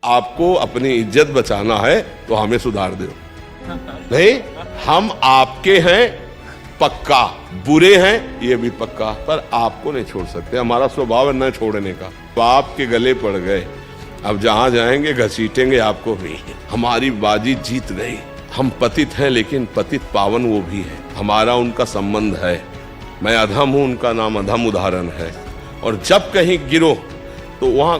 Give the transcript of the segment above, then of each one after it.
आपको अपनी इज्जत बचाना है तो हमें सुधार दो। नहीं, हम आपके हैं पक्का, बुरे हैं ये भी पक्का, पर आपको नहीं छोड़ सकते। हमारा स्वभाव है न छोड़ने का। तो आपके गले पड़ गए, अब जहां जाएंगे घसीटेंगे आपको भी। हमारी बाजी जीत गई। हम पतित हैं लेकिन पतित पावन वो भी है। हमारा उनका संबंध है। मैं अधम हूं, उनका नाम अधम उदाहरण है। और जब कहीं गिरो तो वहां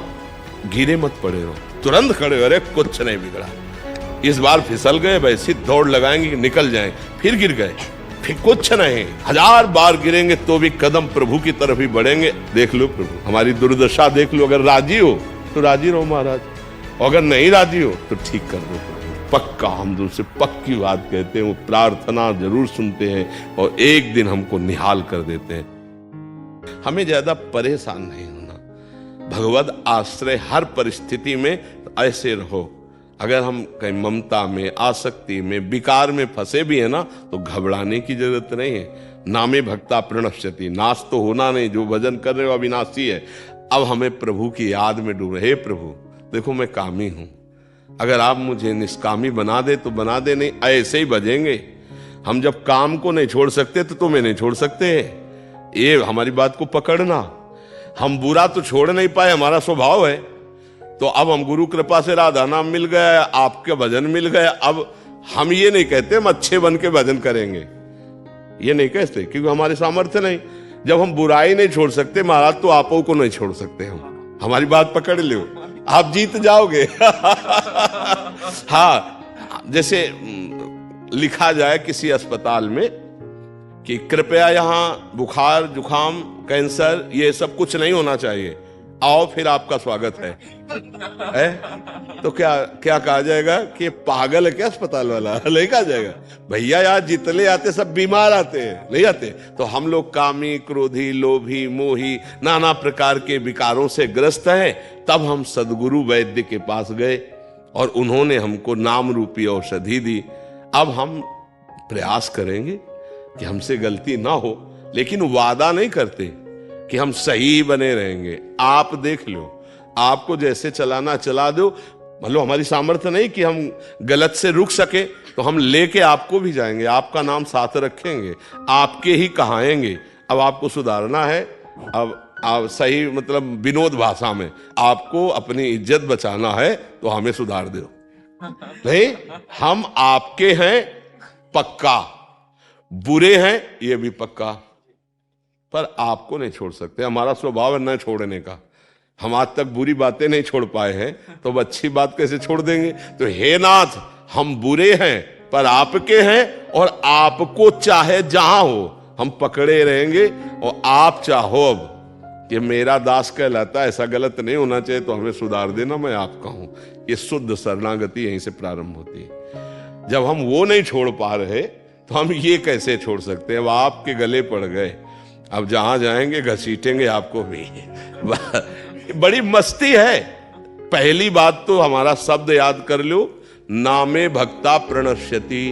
गिरे मत पड़े रहो, तुरंत खड़े हो, अरे कुछ नहीं बिगड़ा। इस बार फिसल गए, वैसी दौड़ लगाएंगे निकल जाएंगे, फिर गिर गए, फिर कुछ नहीं। 1000 बार गिरेंगे तो भी कदम प्रभु की तरफ ही बढ़ेंगे। देख लो प्रभु, हमारी दुर्दशा देख लो। अगर राजी हो तो राजी रहो महाराज, और अगर नहीं राजी हो तो ठीक कर दो प्रभु। पक्का हम दूसरे पक्की बात कहते हैं, वो प्रार्थना जरूर सुनते हैं और एक दिन हमको निहाल कर देते हैं। हमें ज्यादा परेशान नहीं होना, भगवद आश्रय हर परिस्थिति में ऐसे रहो। अगर हम कहीं ममता में, आसक्ति में, विकार में फंसे भी है ना, तो घबराने की जरूरत नहीं है। नामे भक्ता प्रणश्यति, नाश तो होना नहीं। जो भजन कर रहे हो अविनाशी है। अब हमें प्रभु की याद में डूबे। हे प्रभु देखो मैं कामी हूं, अगर आप मुझे निष्कामी बना दे तो बना दे, नहीं ऐसे ही बजेंगे। हम जब काम को नहीं छोड़ सकते तो तुम्हें नहीं छोड़ सकते। ये हमारी बात को पकड़ना। हम बुरा तो छोड़ नहीं पाए, हमारा स्वभाव है। तो अब हम गुरु कृपा से राधा नाम मिल गया, आपके भजन मिल गया। अब हम ये नहीं कहते हम अच्छे बन के भजन करेंगे, ये नहीं कहते, क्योंकि हमारे सामर्थ्य नहीं। जब हम बुराई नहीं छोड़ सकते महाराज, तो आपो को नहीं छोड़ सकते हम। हमारी बात पकड़ लो, आप जीत जाओगे। हाँ, जैसे लिखा जाए किसी अस्पताल में कि कृपया यहाँ बुखार, जुखाम, कैंसर ये सब कुछ नहीं होना चाहिए, आओ फिर आपका स्वागत है। तो क्या क्या कहा जाएगा कि पागल है क्या अस्पताल वाला? नहीं कहा जाएगा। भैया यार जितने आते सब बीमार आते हैं, नहीं आते। तो हम लोग कामी, क्रोधी, लोभी, मोही, नाना प्रकार के विकारों से ग्रस्त हैं। तब हम सदगुरु वैद्य के पास गए और उन्होंने हमको नाम रूपी औषधि दी। अब हम प्रयास करेंगे कि हमसे गलती ना हो, लेकिन वादा नहीं करते कि हम सही बने रहेंगे। आप देख लो, आपको जैसे चलाना चला दो। मतलब हमारी सामर्थ्य नहीं कि हम गलत से रुक सके, तो हम लेके आपको भी जाएंगे, आपका नाम साथ रखेंगे, आपके ही कहाएंगे। अब आपको सुधारना है। अब आप सही मतलब विनोद भाषा में, आपको अपनी इज्जत बचाना है तो हमें सुधार दो। नहीं, हम आपके हैं पक्का, बुरे हैं ये भी पक्का, पर आपको नहीं छोड़ सकते। हमारा स्वभाव है न छोड़ने का। हम आज तक बुरी बातें नहीं छोड़ पाए हैं, तो अब अच्छी बात कैसे छोड़ देंगे? तो हे नाथ, हम बुरे हैं पर आपके हैं, और आपको चाहे जहां हो हम पकड़े रहेंगे। और आप चाहो अब कि मेरा दास कहलाता, ऐसा गलत नहीं होना चाहिए, तो हमें सुधार देना, मैं आपका हूं। ये शुद्ध शरणागति यहीं से प्रारंभ होती है। जब हम वो नहीं छोड़ पा रहे तो हम ये कैसे छोड़ सकते हैं? अब आपके गले पड़ गए, अब जहां जाएंगे घसीटेंगे आपको भी। बड़ी मस्ती है। पहली बात तो हमारा शब्द याद कर लो, नामे भक्ता प्रणश्यति।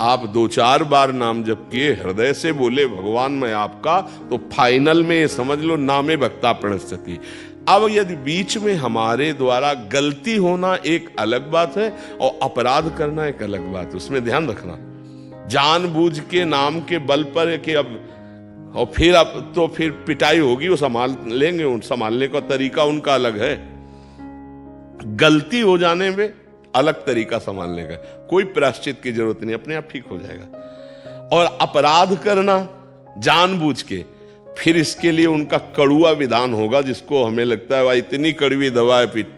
आप 2-4 बार नाम जप किए, हृदय से बोले भगवान मैं आपका, तो फाइनल में समझ लो नामे भक्ता प्रणश्यति। अब यदि बीच में हमारे द्वारा गलती होना एक अलग बात है और अपराध करना एक अलग बात है, उसमें ध्यान रखना। जानबूझ के नाम के बल पर कि अब और फिर अब तो फिर पिटाई होगी, वो संभाल लेंगे, उन संभालने का तरीका उनका अलग है। गलती हो जाने में अलग तरीका संभालने का, कोई प्रायश्चित की जरूरत नहीं, अपने आप ठीक हो जाएगा। और अपराध करना जानबूझ के, फिर इसके लिए उनका कड़ुआ विधान होगा, जिसको हमें लगता है भाई इतनी कड़वी दवा है, फिर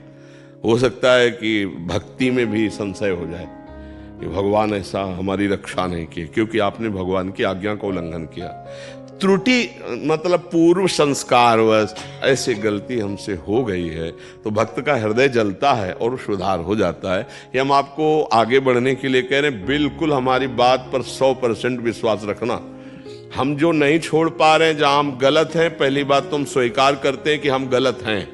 हो सकता है कि भक्ति में भी संशय हो जाए कि भगवान ऐसा हमारी रक्षा नहीं की, क्योंकि आपने भगवान की आज्ञा का उल्लंघन किया। त्रुटि मतलब पूर्व संस्कारवश ऐसी गलती हमसे हो गई है, तो भक्त का हृदय जलता है और सुधार हो जाता है। ये हम आपको आगे बढ़ने के लिए कह रहे हैं। बिल्कुल हमारी बात पर 100% विश्वास रखना। हम जो नहीं छोड़ पा रहे हैं, जहां हम गलत हैं, पहली बात तो हम स्वीकार करते हैं कि हम गलत हैं,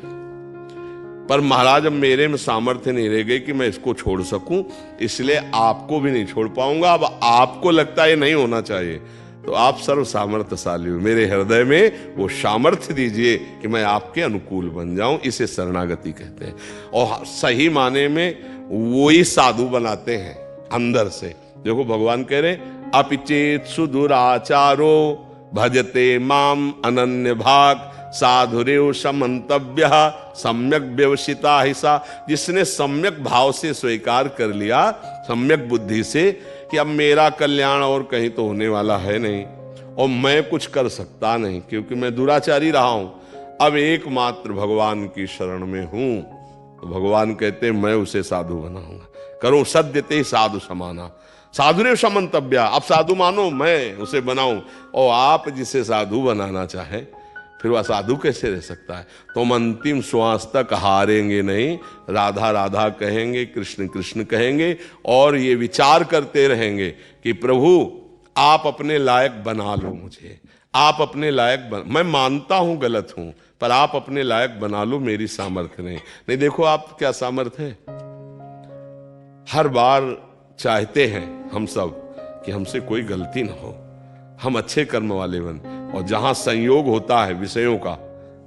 पर महाराज अब मेरे में सामर्थ्य नहीं रह गई कि मैं इसको छोड़ सकूं, इसलिए आपको भी नहीं छोड़ पाऊंगा। अब आपको लगता है ये नहीं होना चाहिए, तो आप सर्व सामर्थ्यशाली हो, मेरे हृदय में वो सामर्थ्य दीजिए कि मैं आपके अनुकूल बन जाऊं। इसे शरणागति कहते हैं। और सही माने में वो ही साधु बनाते हैं अंदर से। देखो भगवान कह रहे अपिचेत सुदुराचारो भजते माम अनन्य भाग साधुरेव समंतव्य सम्यक व्यवसिता हिसा। जिसने सम्यक भाव से स्वीकार कर लिया, सम्यक बुद्धि से, कि अब मेरा कल्याण और कहीं तो होने वाला है नहीं और मैं कुछ कर सकता नहीं क्योंकि मैं दुराचारी रहा हूं, अब एकमात्र भगवान की शरण में हूं, तो भगवान कहते मैं उसे साधु बनाऊंगा। करो सद्यते साधु समाना साधुरेव समंतव्य। अब साधु मानो मैं उसे बनाऊं, और आप जिसे साधु बनाना चाहें फिर वह साधु कैसे रह सकता है। तुम अंतिम श्वास तक हारेंगे नहीं, राधा राधा कहेंगे, कृष्ण कृष्ण कहेंगे, और ये विचार करते रहेंगे कि प्रभु आप अपने लायक बना लो मुझे, आप अपने लायक मैं मानता हूं गलत हूं, पर आप अपने लायक बना लो, मेरी सामर्थ्य नहीं। देखो आप क्या सामर्थ्य है। हर बार चाहते हैं हम सब कि हमसे कोई गलती ना हो, हम अच्छे कर्म वाले बन, और जहां संयोग होता है विषयों का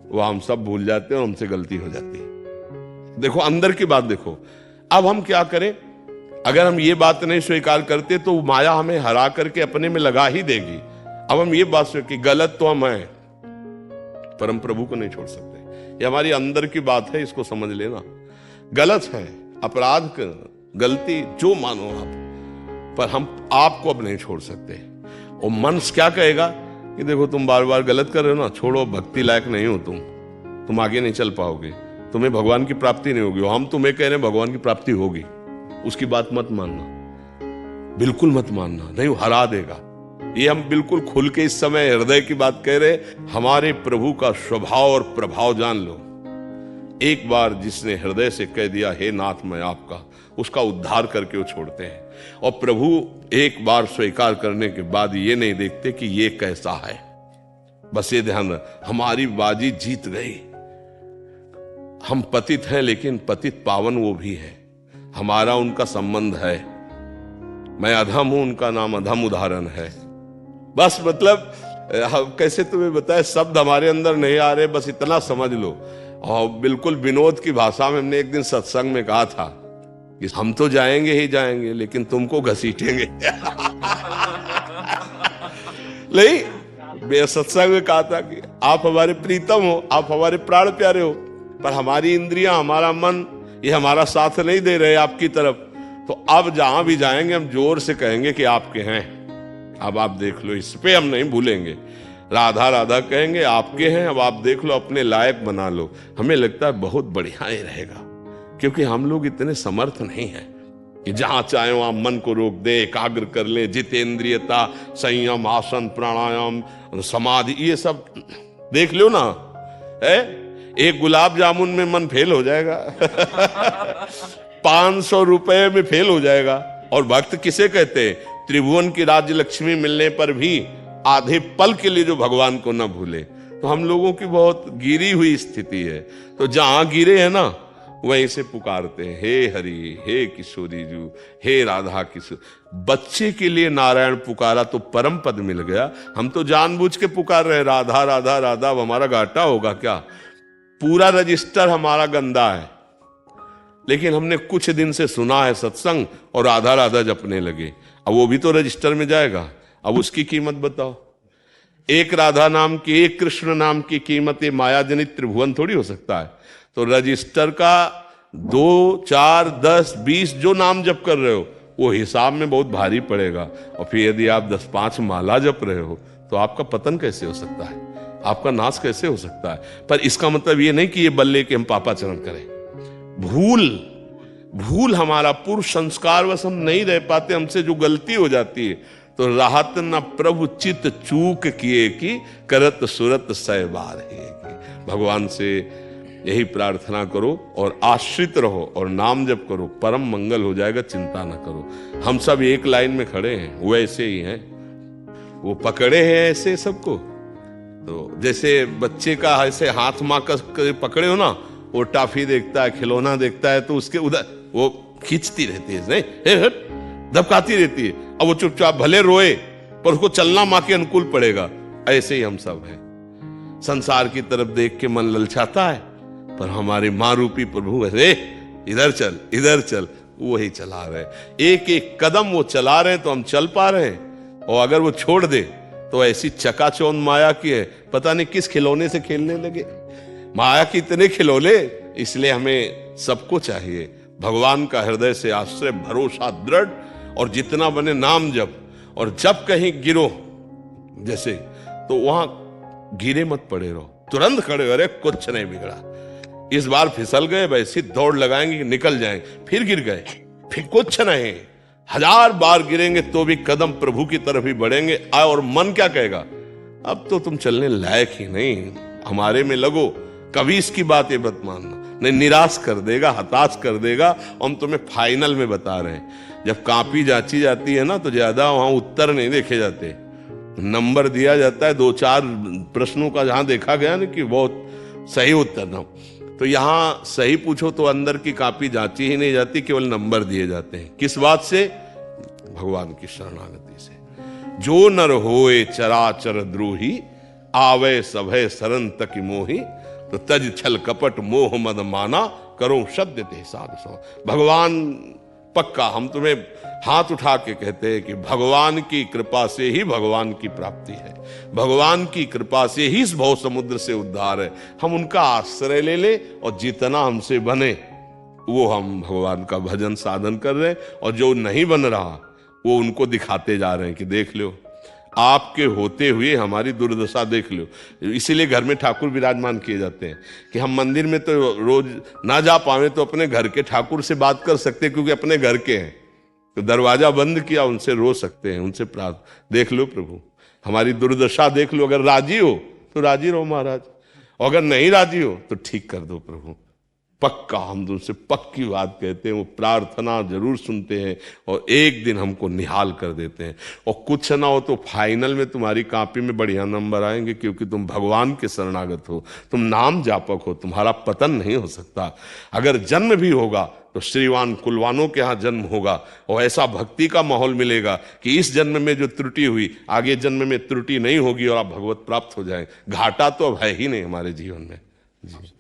वह हम सब भूल जाते हैं और हमसे गलती हो जाती है। देखो अंदर की बात देखो। अब हम क्या करें, अगर हम ये बात नहीं स्वीकार करते तो माया हमें हरा करके अपने में लगा ही देगी। अब हम ये बात स्वीकार कि गलत तो हम हैं, पर हम प्रभु को नहीं छोड़ सकते। ये हमारी अंदर की बात है, इसको समझ लेना। गलत है, अपराध गलती जो मानो आप, पर हम आपको अब नहीं छोड़ सकते। और मन क्या कहेगा कि देखो तुम बार बार गलत कर रहे हो ना, छोड़ो, भक्ति लायक नहीं हो तुम आगे नहीं चल पाओगे, तुम्हें भगवान की प्राप्ति नहीं होगी। हम तुम्हें कह रहे हैं भगवान की प्राप्ति होगी, उसकी बात मत मानना, बिल्कुल मत मानना, नहीं वो हरा देगा। ये हम बिल्कुल खुल के इस समय हृदय की बात कह रहे। हमारे प्रभु का स्वभाव और प्रभाव जान लो। एक बार जिसने हृदय से कह दिया हे नाथ मैं आपका, उसका उद्धार करके वो छोड़ते हैं। और प्रभु एक बार स्वीकार करने के बाद ये नहीं देखते कि ये कैसा है, बस ये ध्यान हमारी बाजी जीत गई। हम पतित हैं लेकिन पतित पावन वो भी है, हमारा उनका संबंध है। मैं अधम हूं, उनका नाम अधम उदाहरण है। बस मतलब कैसे तुम्हें बताए, शब्द हमारे अंदर नहीं आ रहे, बस इतना समझ लो। और बिल्कुल विनोद की भाषा में हमने एक दिन सत्संग में कहा था कि हम तो जाएंगे ही जाएंगे लेकिन तुमको घसीटेंगे। नहीं, सत्संग में कहा था कि आप हमारे प्रीतम हो, आप हमारे प्राण प्यारे हो, पर हमारी इंद्रियां, हमारा मन, ये हमारा साथ नहीं दे रहे आपकी तरफ। तो अब जहां भी जाएंगे हम जोर से कहेंगे कि आपके हैं, अब आप देख लो, इस पे हम नहीं भूलेंगे। राधा राधा कहेंगे, आपके हैं, अब आप देख लो, अपने लायक बना लो। हमें लगता है बहुत बढ़िया ही रहेगा, क्योंकि हम लोग इतने समर्थ नहीं हैं कि जहां चाहे वहां मन को रोक दे, एकाग्र कर ले। जितेंद्रियता, संयम, आसन, प्राणायाम, समाधि, ये सब देख लो ना है। एक गुलाब जामुन में मन फेल हो जाएगा। 500 रुपए में फेल हो जाएगा। और भक्त किसे कहते हैं, त्रिभुवन की राज्य लक्ष्मी मिलने पर भी आधे पल के लिए जो भगवान को ना भूले। तो हम लोगों की बहुत गिरी हुई स्थिति है। तो जहां गिरे हैं ना वहीं से पुकारते हैं, हे हरि, हे किशोरी जू, हे राधा किशोर। बच्चे के लिए नारायण पुकारा तो परम पद मिल गया। हम तो जानबूझ के पुकार रहे राधा राधा राधा। अब हमारा घाटा होगा क्या, पूरा रजिस्टर हमारा गंदा है। लेकिन हमने कुछ दिन से सुना है सत्संग और राधा राधा जपने लगे, अब वो भी तो रजिस्टर में जाएगा। अब उसकी कीमत बताओ। एक राधा नाम की, एक कृष्ण नाम की कीमत ये माया जनित त्रिभुवन थोड़ी हो सकता है। तो रजिस्टर का 2, 4, 10, 20 जो नाम जप कर रहे हो वो हिसाब में बहुत भारी पड़ेगा। और फिर यदि आप 10-5 माला जप रहे हो तो आपका पतन कैसे हो सकता है, आपका नाश कैसे हो सकता है। पर इसका मतलब ये नहीं कि ये बल्ले के हम पापाचरण करें। भूल हमारा पूर्व संस्कार वश हम नहीं रह पाते, हमसे जो गलती हो जाती है। तो राहत न प्रभु चित चूक किए कि करत सुरत सह बार है। भगवान से यही प्रार्थना करो और आश्रित रहो और नाम जप करो, परम मंगल हो जाएगा, चिंता ना करो। हम सब एक लाइन में खड़े हैं, वो ऐसे ही हैं, वो पकड़े हैं ऐसे सबको। तो जैसे बच्चे का ऐसे हाथ माँ का पकड़े हो ना, वो टाफी देखता है, खिलौना देखता है तो उसके उधर वो खींचती रहती है, नहीं दबकाती रहती है। अब वो चुपचाप भले रोए पर उसको चलना मां के अनुकूल पड़ेगा। ऐसे ही हम सब हैं, संसार की तरफ देख के मन ललचाता है, पर हमारे मां रूपी प्रभु अरे इधर चल इधर चल, वो ही चला रहे। एक एक कदम वो चला रहे हैं तो हम चल पा रहे हैं, और अगर वो छोड़ दे तो ऐसी चकाचौंध माया की है, पता नहीं किस खिलौने से खेलने लगे। माया के इतने खिलौने, इसलिए हमें सबको चाहिए भगवान का हृदय से आश्रय भरोसा दृढ़, और जितना बने नाम जप। और जब कहीं गिरो जैसे, तो वहां गिरे मत पड़े रहो, तुरंत खड़े हो, अरे कुछ नहीं बिगड़ा, इस बार फिसल गए वैसी दौड़ लगाएंगे कि निकल जाएंगे, फिर गिर गए फिर कुछ नहीं, 1000 बार गिरेंगे तो भी कदम प्रभु की तरफ ही बढ़ेंगे। और मन क्या कहेगा, अब तो तुम चलने लायक ही नहीं, हमारे में लगो। कभी इसकी बात ये मत मानना, नहीं निराश कर देगा, हताश कर देगा। हम तुम्हें फाइनल में बता रहे हैं, जब कॉपी जांची जाती है ना, तो ज्यादा वहां उत्तर नहीं देखे जाते, नंबर दिया जाता है 2-4 प्रश्नों का, जहां देखा गया ना कि बहुत सही उत्तर ना, तो यहां सही पूछो तो अंदर की कॉपी जांची ही नहीं जाती, केवल नंबर दिए जाते हैं। किस बात से? भगवान की शरणागति से। जो नर होए चराचर द्रोही, आवे सभय सरन तक मोही, तो तज छल कपट मोह मद माना, करो सत्य ते साधु सो। भगवान पक्का, हम तुम्हें हाथ उठा के कहते हैं कि भगवान की कृपा से ही भगवान की प्राप्ति है, भगवान की कृपा से ही इस भव समुद्र से उद्धार है। हम उनका आश्रय ले ले, और जितना हमसे बने वो हम भगवान का भजन साधन कर रहे हैं, और जो नहीं बन रहा वो उनको दिखाते जा रहे हैं कि देख लो, आपके होते हुए हमारी दुर्दशा देख लो। इसीलिए घर में ठाकुर विराजमान किए जाते हैं कि हम मंदिर में तो रोज ना जा पावे तो अपने घर के ठाकुर से बात कर सकते हैं, क्योंकि अपने घर के हैं, तो दरवाजा बंद किया, उनसे रो सकते हैं, उनसे प्रार्थना। देख लो प्रभु, हमारी दुर्दशा देख लो, अगर राजी हो तो राजी रहो महाराज, और अगर नहीं राजी हो तो ठीक कर दो प्रभु। पक्का हम तुमसे पक्की बात कहते हैं, वो प्रार्थना जरूर सुनते हैं, और एक दिन हमको निहाल कर देते हैं। और कुछ ना हो तो फाइनल में तुम्हारी कॉपी में बढ़िया नंबर आएंगे, क्योंकि तुम भगवान के शरणागत हो, तुम नाम जापक हो, तुम्हारा पतन नहीं हो सकता। अगर जन्म भी होगा तो श्रीवान कुलवानों के यहाँ जन्म होगा, और ऐसा भक्ति का माहौल मिलेगा कि इस जन्म में जो त्रुटि हुई आगे जन्म में त्रुटि नहीं होगी, और आप भगवत प्राप्त हो जाए। घाटा तो अब है ही नहीं हमारे जीवन में जी।